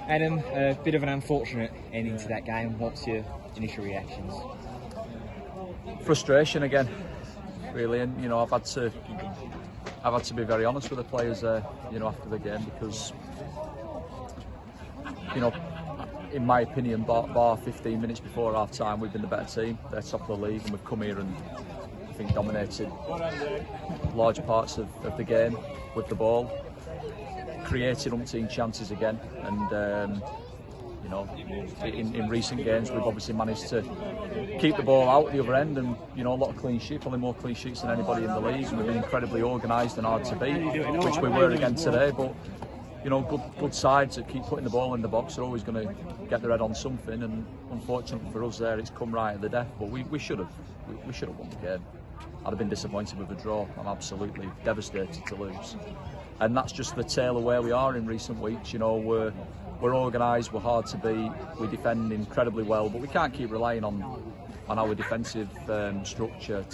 Adam, a bit of an unfortunate ending to that game. What's your initial reactions? Frustration again, really, and I've had to be very honest with the players there, after the game, because in my opinion, bar 15 minutes before half time, we've been the better team. They're top of the league, and we've come here and I think dominated large parts of the game with the ball, created umpteen chances again, and in recent games we've obviously managed to keep the ball out at the other end, and a lot of clean sheets, probably more clean sheets than anybody in the league, and we've been incredibly organised and hard to beat, which we were again today. But good sides that keep putting the ball in the box are always going to get their head on something, and unfortunately for us there, it's come right at the death. But we should have won the game. I'd have been disappointed with the draw. I'm absolutely devastated to lose, and that's just the tale of where we are in recent weeks. We're organised, we're hard to beat, we defend incredibly well, but we can't keep relying on our defensive structure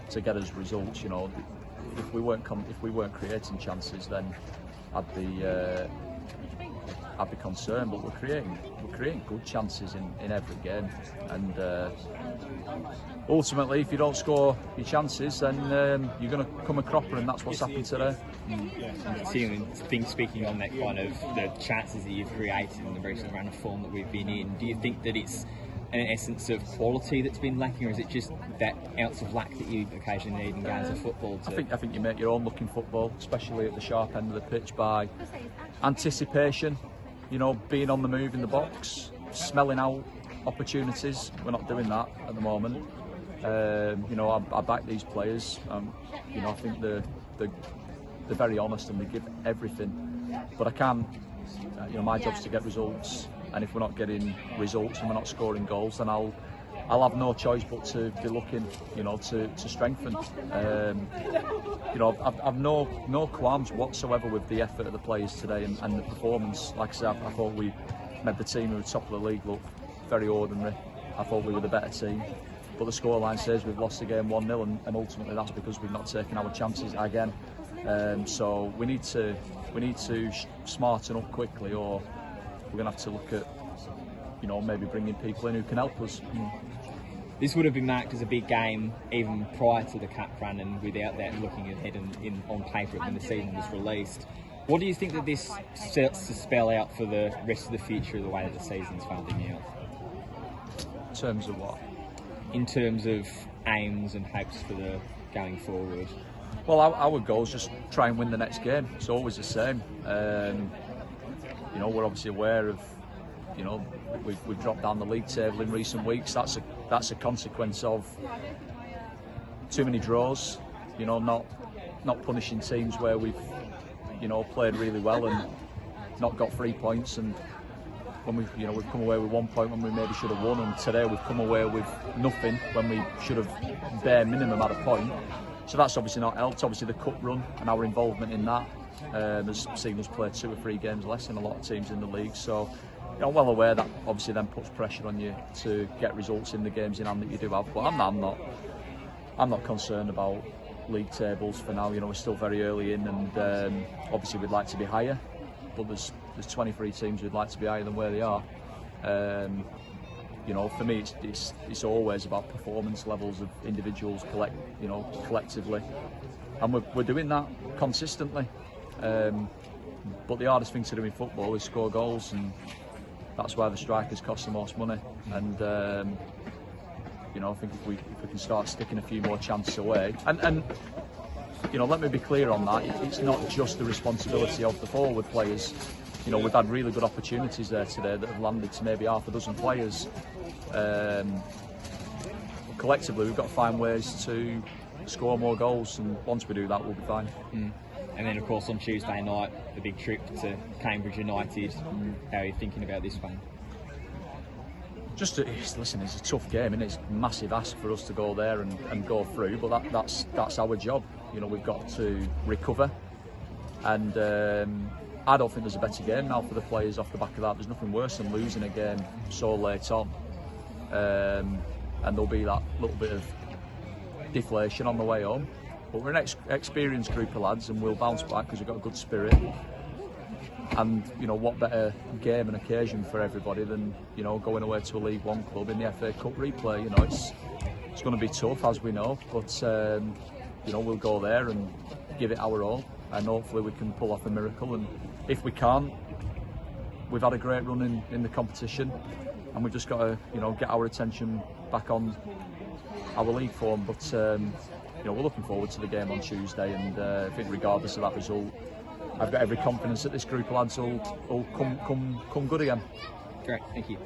to get us results. If we weren't creating chances, then I'd be concerned. But we're creating good chances in every game, and ultimately, if you don't score your chances, then you're going to come a cropper, and that's what's happened today. Speaking on that kind of the chances that you've created in the recent run of form that we've been in, do you think that it's an essence of quality that's been lacking, or is it just that ounce of lack that you occasionally need in games of football? I think you make your own look in football, especially at the sharp end of the pitch, by anticipation, being on the move in the box, smelling out opportunities. We're not doing that at the moment. I back these players. I think they're very honest and they give everything. But I can. My job's to get results, and if we're not getting results and we're not scoring goals, then I'll have no choice but to be looking, to strengthen. I've no qualms whatsoever with the effort of the players today and the performance. Like I said, I thought we made the team who were top of the league look very ordinary. I thought we were the better team, but the scoreline says we've lost the game 1-0, and ultimately that's because we've not taken our chances again. So we need to smarten up quickly, or we're going to have to look at maybe bringing people in who can help us. This would have been marked as a big game even prior to the cup run, and without that, looking ahead on paper when the season was released. What do you think that this starts to spell out for the rest of the future of the way that the season's folding out? In terms of what? In terms of aims and hopes for the going forward. Well, our goal is just try and win the next game. It's always the same. We're obviously aware of, we've dropped down the league table in recent weeks. That's a consequence of too many draws. Not punishing teams where we've played really well and not got 3 points, and when we've come away with 1 point when we maybe should have won, and today we've come away with nothing when we should have bare minimum had a point. So that's obviously not helped. Obviously the cup run and our involvement in that has seen us play 2 or 3 games less than a lot of teams in the league. So well aware that obviously then puts pressure on you to get results in the games in hand that you do have. But I'm not concerned about league tables for now. We're still very early in, and obviously we'd like to be higher, but there's 23 teams who'd like to be higher than where they are. For me, it's always about performance levels of individuals collectively, and we're doing that consistently. But the hardest thing to do in football is score goals, and that's why the strikers cost the most money. And I think if we can start sticking a few more chances away, and let me be clear on that, it's not just the responsibility of the forward players. We've had really good opportunities there today that have landed to maybe half a dozen players. Collectively, we've got to find ways to score more goals, and once we do that, we'll be fine. And then, of course, on Tuesday night, the big trip to Cambridge United. How are you thinking about this one? Listen, it's a tough game, and it's a massive ask for us to go there and go through, but that's our job. We've got to recover, and I don't think there's a better game now for the players off the back of that. There's nothing worse than losing a game so late on, and there'll be that little bit of deflation on the way home. But we're an experienced group of lads, and we'll bounce back because we've got a good spirit. And you know, what better game and occasion for everybody than, you know, going away to a League One club in the FA Cup replay. You know, it's going to be tough, as we know, but you know, we'll go there and give it our all, and hopefully we can pull off a miracle. And if we can't, we've had a great run in the competition, and we've just got to, you know, get our attention back on our league form. But you know, we're looking forward to the game on Tuesday, and I think regardless of that result, I've got every confidence that this group of lads will come good again. Great, thank you.